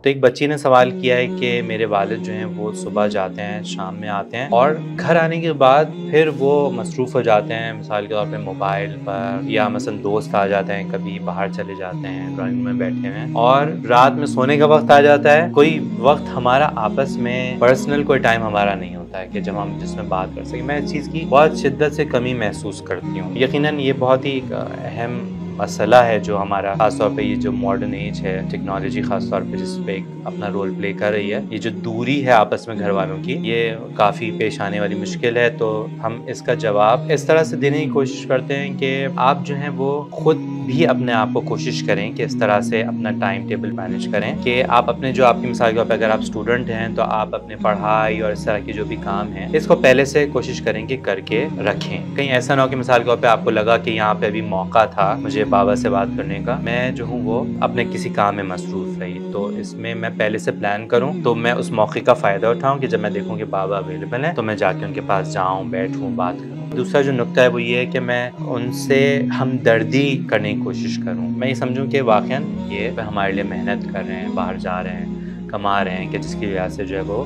तो एक बच्ची ने सवाल किया है कि मेरे वालिद जो हैं वो सुबह जाते हैं, शाम में आते हैं और घर आने के बाद फिर वो मसरूफ़ हो जाते हैं, मिसाल के तौर पे मोबाइल पर, या मसलन दोस्त आ जाते हैं, कभी बाहर चले जाते हैं, ड्राइंग रूम में बैठे हुए हैं और रात में सोने का वक़्त आ जाता है, कोई वक़्त हमारा आपस में पर्सनल कोई टाइम हमारा नहीं होता है कि जब हम जिसमें बात कर सकें। मैं इस चीज़ की बहुत शिद्दत से कमी महसूस करती हूँ। यकीनन ये बहुत ही एक अहम मसला है जो हमारा ख़ास तौर पे ये जो मॉडर्न एज है, टेक्नोलॉजी ख़ास तौर पे जिस पे एक अपना रोल प्ले कर रही है। ये जो दूरी है आपस में घर वालों की, ये काफ़ी पेश आने वाली मुश्किल है। तो हम इसका जवाब इस तरह से देने की कोशिश करते हैं कि आप जो हैं वो खुद भी अपने आप को कोशिश करें कि इस तरह से अपना टाइम टेबल मैनेज करें कि आप अपने जो आपकी मिसाल के तौर पे अगर आप स्टूडेंट हैं तो आप अपने पढ़ाई और इस तरह की जो भी काम है इसको पहले से कोशिश करें कि करके रखें। कहीं ऐसा ना हो कि मिसाल के तौर पे आपको लगा कि यहाँ पे अभी मौका था मुझे बाबा से बात करने का, मैं जो हूँ वो अपने किसी काम में मसरूफ़ रही, तो इसमें मैं पहले से प्लान करूँ तो मैं उस मौके का फ़ायदा उठाऊँ कि जब मैं देखूँ कि बाबा अवेलेबल हैं तो मैं जाके उनके पास जाऊँ, बैठूँ, बात करूँ। दूसरा जो नुक्ता है वो ये है कि मैं उनसे हमदर्दी करने की कोशिश करूँ। मैं ये समझूँ कि वाक़ईन ये हमारे लिए मेहनत कर रहे हैं, बाहर जा रहे हैं, कमा रहे हैं कि जिसकी वजह से जो है वो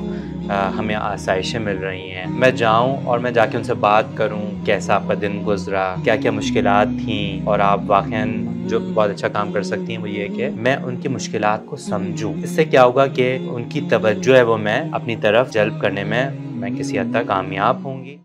हमें आसाइशें मिल रही हैं। मैं जाऊँ और मैं जाके उनसे बात करूँ, कैसा आपका दिन गुज़रा, क्या-क्या मुश्किलात थीं और आप वाक़ईन जो बहुत अच्छा काम कर सकती हैं वो ये है कि मैं उनकी मुश्किलात को समझूँ। इससे क्या होगा कि उनकी तवज्जो है वो मैं अपनी तरफ जल्ब करने में मैं किसी हद तक कामयाब होंगी।